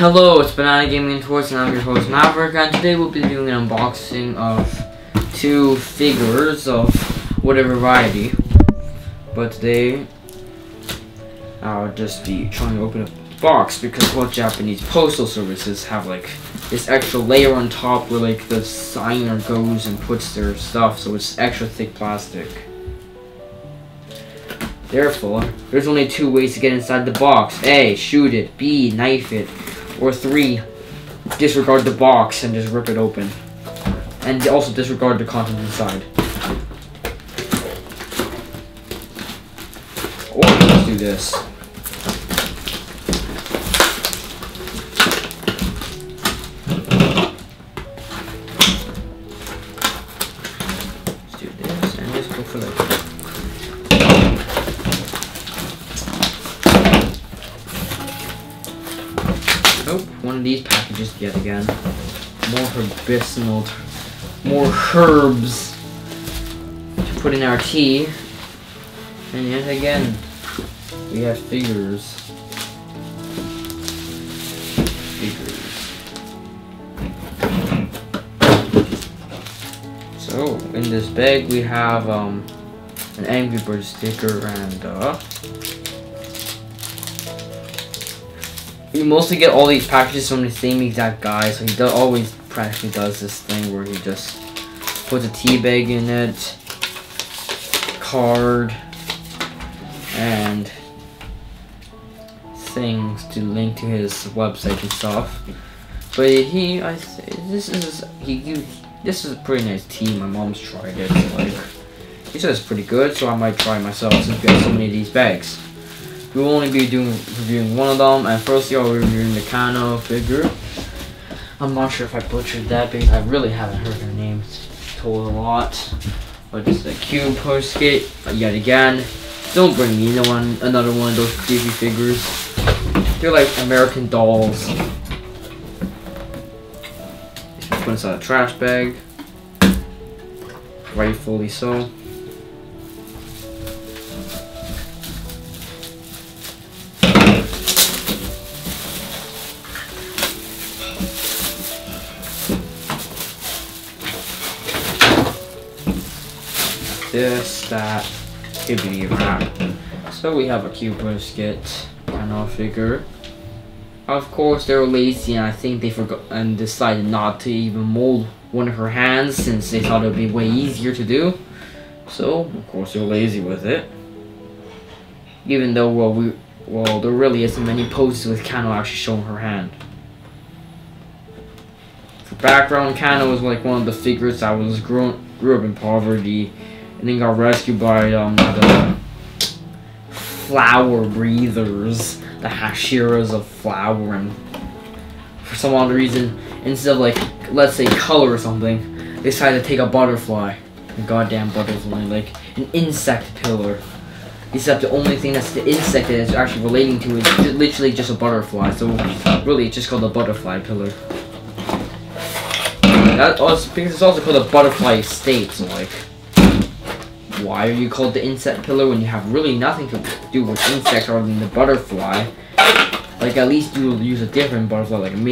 Hello, it's Banana Gaming Toys, and I'm your host Maverick, and today we'll be doing an unboxing of 2 figures of whatever variety. But today, I'll just be trying to open up the box because what Japanese postal services have like this extra layer on top where like the signer goes and puts their stuff, so it's extra thick plastic. Therefore, there's only 2 ways to get inside the box. A, shoot it. B, knife it. Or 3, disregard the box and just rip it open. And also disregard the content inside. Or let's do this. Let's do this and just go for like... Nope, one of these packages yet again. More medicinal, more herbs to put in our tea. And yet again, we have figures. So, in this bag we have an Angry Bird sticker and you mostly get all these packages from the same exact guy, so he always practically does this thing where he just puts a tea bag in it, card, and things to link to his website and stuff. But this is a pretty nice tea. My mom's tried it. So like, he says it's pretty good, so I might try it myself since we have so many of these bags. We will only be reviewing one of them, and firstly I'll be reviewing the Kanao figure. I'm not sure if I butchered that because I really haven't heard her name told a lot. But this is a Qposket yet again. Don't bring me another one of those goofy figures. They're like American dolls. Put inside a trash bag. Rightfully so. This, that, hibbity crap. So we have a Qposket Kanao figure. Of course, they were lazy, and I think they forgot and decided not to even mold one of her hands since they thought it would be way easier to do. So, of course, they're lazy with it. Even though, well, there really isn't many poses with Kanao actually showing her hand. For background, Kanao was like one of the figures that was grew up in poverty. And then got rescued by the flower breathers, the Hashiras of flower, and for some odd reason, instead of like, let's say color or something, they decided to take a butterfly, a goddamn butterfly, like an insect pillar. Except the only thing that's the insect that it's actually relating to is literally just a butterfly, so really it's just called a butterfly pillar. That also, because it's also called a butterfly estate, so like, why are you called the insect pillar when you have really nothing to do with insects other than the butterfly? Like, at least you use a different butterfly, like an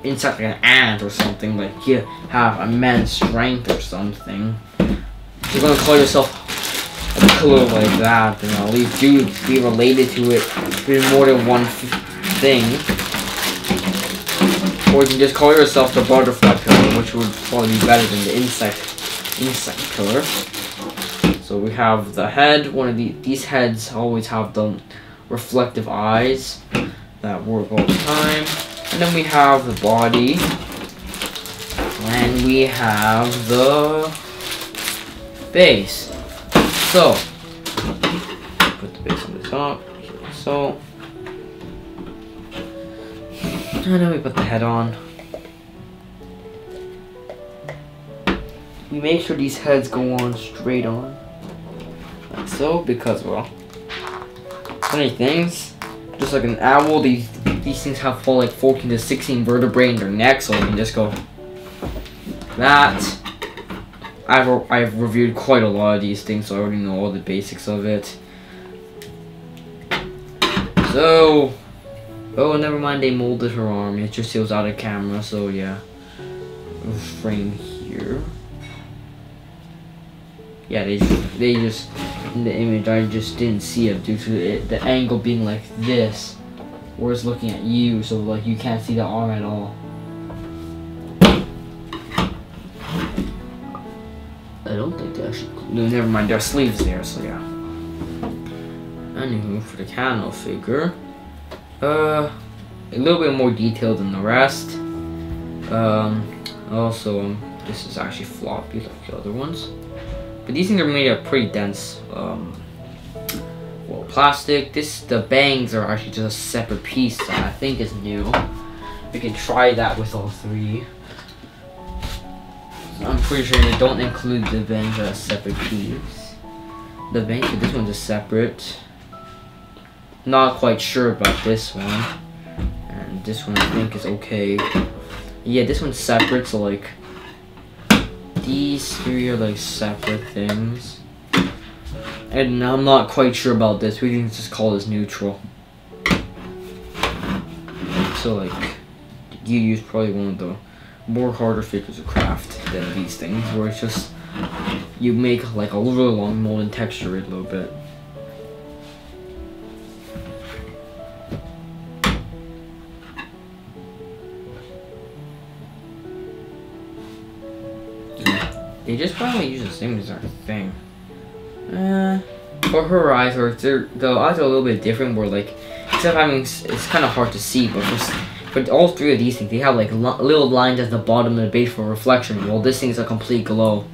insect like an ant or something, like you have immense strength or something. If you're gonna call yourself a pillar like that, then at least do be related to it with more than one thing. Or you can just call yourself the butterfly pillar, which would probably be better than the insect pillar. So we have the head. One of these heads always have the reflective eyes that work all the time. And then we have the body. And we have the base. So, put the base on the top, like so. And then we put the head on. We make sure these heads go on straight on. Like so, because, well, funny things, just like an owl, these things have like 14 to 16 vertebrae in their neck, so you can just go that. I've reviewed quite a lot of these things, so I already know all the basics of it. So, Oh, never mind, they molded her arm. It just feels out of camera, so yeah. Frame here. Yeah, they just in the image I just didn't see it due to the angle being like this, where it's looking at you, so like you can't see the arm at all. I don't think they actually. No, never mind. There are sleeves there, so yeah. Anywho, for the Kanao figure, a little bit more detailed than the rest. Also, this is actually floppy like the other ones. But these things are made of pretty dense, well, plastic. The bangs are actually just a separate piece that I think is new. We can try that with all three. So I'm pretty sure they don't include the bangs as a separate piece. The bangs for this one's is separate. Not quite sure about this one. And this one I think is okay. Yeah, this one's separate, so like these three are like separate things. And I'm not quite sure about this. We can just call this neutral. So like you use probably one of the more harder figures of craft than these things, where it's just you make like a really long mold and texture it a little bit. They just probably use the same exact thing. For her eyes, the eyes are a little bit different. Where like instead of having, it's kind of hard to see, but for all three of these things, they have like little lines at the bottom of the base for reflection. Well, this thing's a complete glow,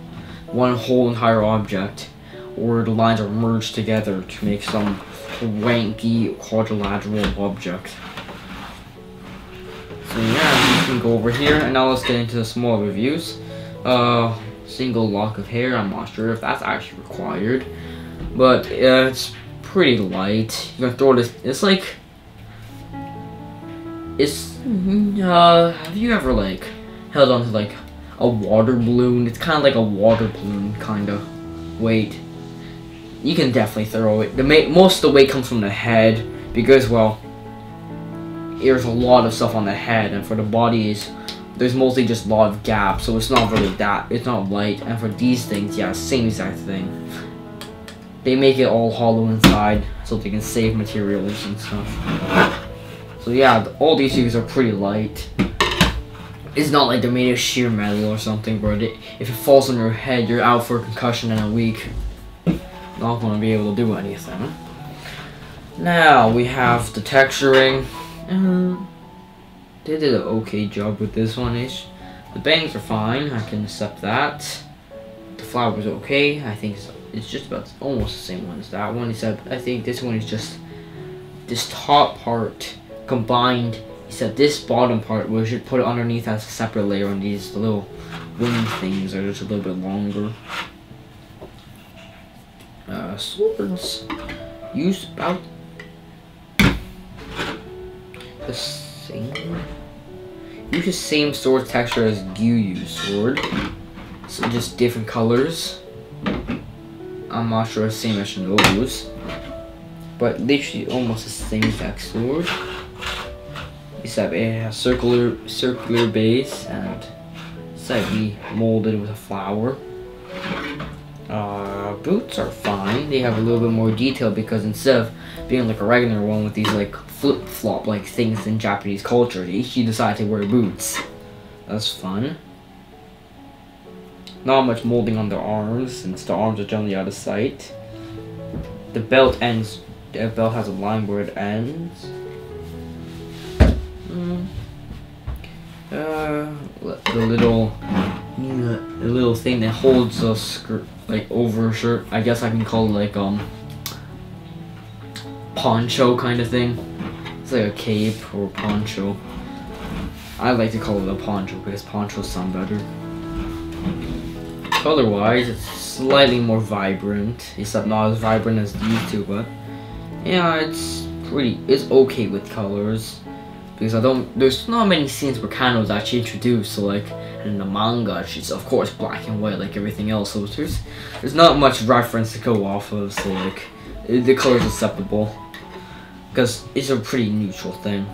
one whole entire object, or the lines are merged together to make some wanky quadrilateral object. So yeah, we can go over here, and now let's get into the small reviews. Single lock of hair. I'm not sure if that's actually required, but it's pretty light. You can throw this. It's like have you ever like held onto like a water balloon? It's kind of like a water balloon kind of weight. You can definitely throw it. Most of the weight comes from the head because, well, there's a lot of stuff on the head, and for the body there's mostly just a lot of gaps, so it's not really that, it's not light. And for these things, yeah, same exact thing. They make it all hollow inside so they can save materials and stuff. So yeah, all these figures are pretty light. It's not like they're made of sheer metal or something, where if it falls on your head, you're out for a concussion in a week. Not gonna be able to do anything. Now we have the texturing. They did an okay job with this one-ish. The bangs are fine, I can accept that. The flower is okay, I think it's just about almost the same one as that one, except I think this one is just this top part combined, except this bottom part, we should put it underneath as a separate layer, and these little wing things are just a little bit longer. Swords use about the same. Use the same sword texture as Gyuu's sword, so just different colors. I'm not sure, same as Shinobu's, but literally almost the same exact sword, except it has circular base and slightly molded with a flower. Boots are fine. They have a little bit more detail because instead of being like a regular one with these like flip-flop like things in Japanese culture, they actually decide to wear boots. That's fun. Not much molding on their arms since the arms are generally out of sight. The belt ends. The belt has a line where it ends. The little thing that holds a skirt, like overshirt. I guess I can call it like poncho kind of thing. It's like a cape or poncho. I like to call it a poncho because ponchos sound better. Color-wise, it's slightly more vibrant, except not as vibrant as these two, but yeah, it's okay with colors. Because there's not many scenes where Kanao is actually introduced, so like in the manga, she's of course black and white like everything else, so there's not much reference to go off of, so like the color's acceptable. Because it's a pretty neutral thing.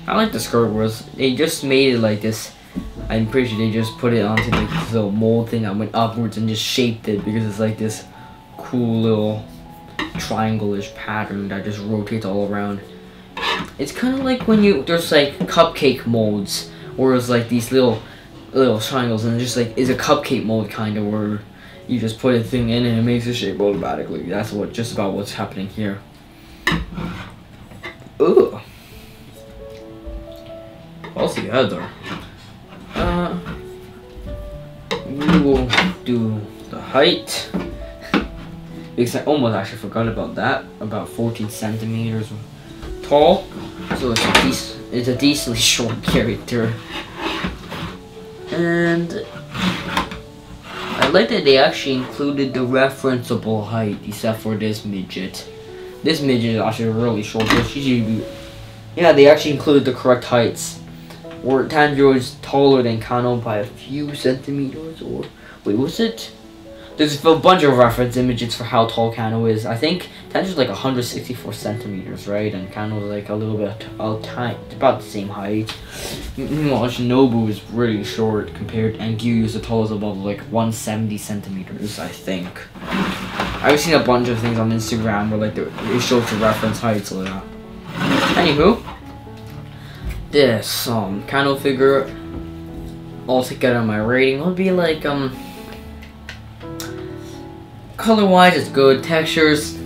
I like the skirt was they just made it like this. I'm pretty sure they just put it onto like this little mold thing that went upwards and just shaped it because it's like this cool little triangle-ish pattern that just rotates all around. It's kind of like when there's like cupcake molds, where it's like these little triangles, and just like is a cupcake mold kind of where you just put a thing in and it makes the shape automatically. That's just about what's happening here. Ugh. Altogether, we will do the height. Because I almost actually forgot about that. About 14 centimeters tall. So it's a decently short character. And I like that they actually included the referenceable height, except for this midget. This midget is actually really short. Yeah, they actually included the correct heights. Where Tanjiro is taller than Kanao by a few centimeters, or wait, was it? There's a bunch of reference images for how tall Kanao is. I think Tanjiro's like 164 centimeters, right? And Kano's like a little bit tiny, about the same height. Meanwhile, Shinobu is really short compared, and Gyuyu is the tallest above like 170 centimeters, I think. I've seen a bunch of things on Instagram where like it shows the reference heights. So yeah. Anywho, this Kanao figure altogether, my rating would be like color wise it's good, textures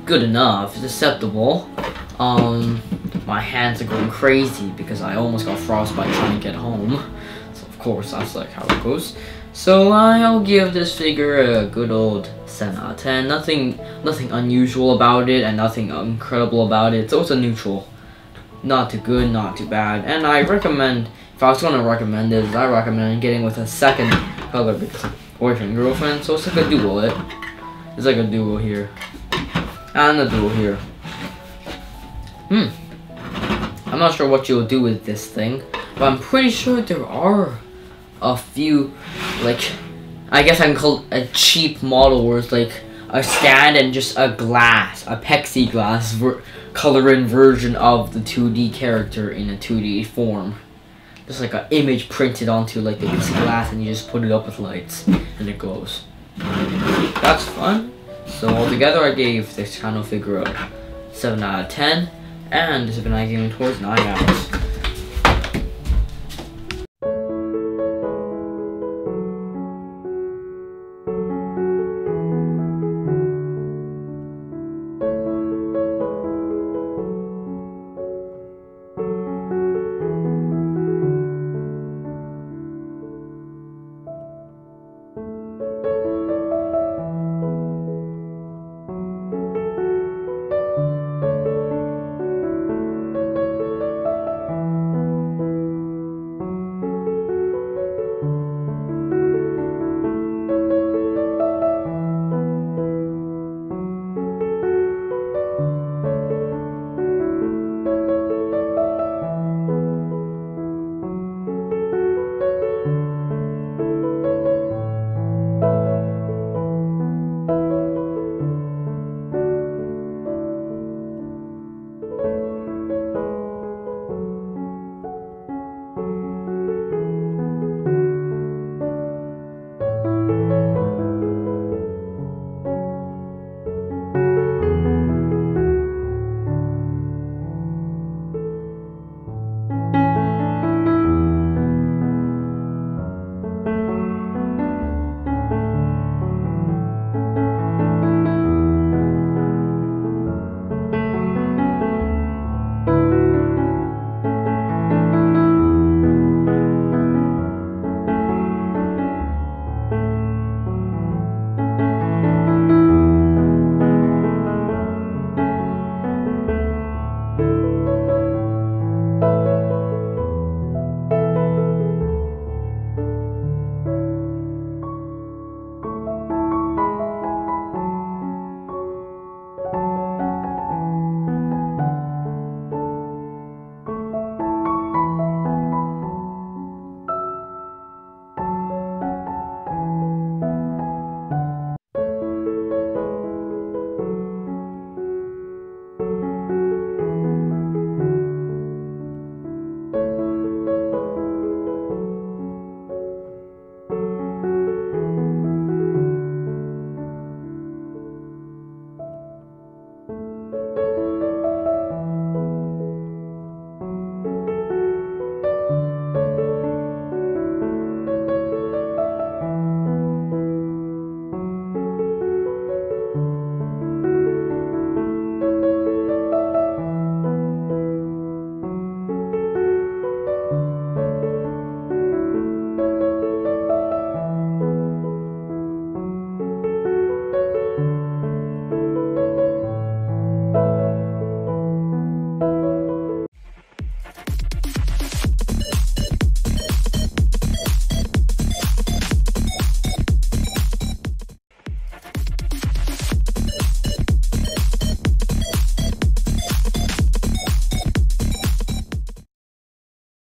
good enough, it's acceptable. My hands are going crazy because I almost got frostbite trying to get home, so of course that's like how it goes. So I'll give this figure a good old 7 out of 10. Nothing unusual about it and nothing incredible about it, so it's a neutral. Not too good, not too bad. And I recommend, if I was going to recommend this, I recommend getting with a second color because boyfriend girlfriend, so it's like a duo. It's like a duo here and a duo here. I'm not sure what you'll do with this thing, but I'm pretty sure there are a few, like, I guess I can call it a cheap model where it's like a stand and just a glass, a plexiglass coloring version of the 2D character in a 2D form. Just like an image printed onto like the piece of glass, and you just put it up with lights and it glows. That's fun. So altogether I gave this Kanao figure a 7 out of 10, and this has been I Gaming Towards 9 hours.